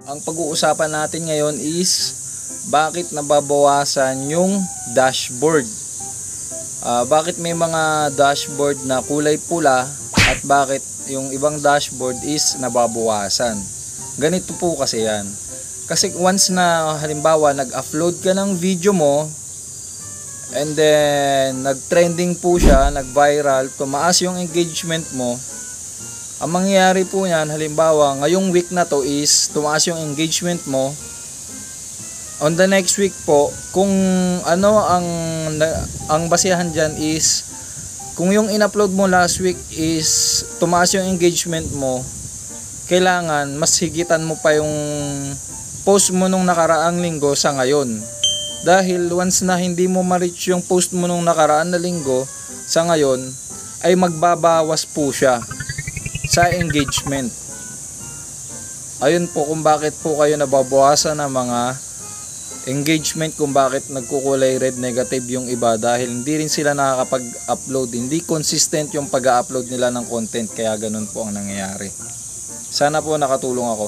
Ang pag-uusapan natin ngayon is bakit nababawasan yung dashboard. Bakit may mga dashboard na kulay pula at bakit yung ibang dashboard is nababawasan. Ganito po kasi yan. Kasi once na halimbawa nag-upload ka ng video mo and then nag-trending po siya, nag-viral, tumaas yung engagement mo, ang mangyayari po niyan, halimbawa, ngayong week na to is tumaas yung engagement mo. On the next week po, kung ano ang basihan diyan is kung yung in-upload mo last week is tumaas yung engagement mo, kailangan mas higitan mo pa yung post mo nung nakaraang linggo sa ngayon. Dahil once na hindi mo ma-reach yung post mo nung nakaraan na linggo sa ngayon, ay magbabawas po siya sa engagement. Ayun po kung bakit po kayo nababawasan ng mga engagement, kung bakit nagkukulay red negative yung iba, dahil hindi rin sila nakakapag-upload, hindi consistent yung pag-upload nila ng content, kaya ganun po ang nangyayari. Sana po nakatulong ako.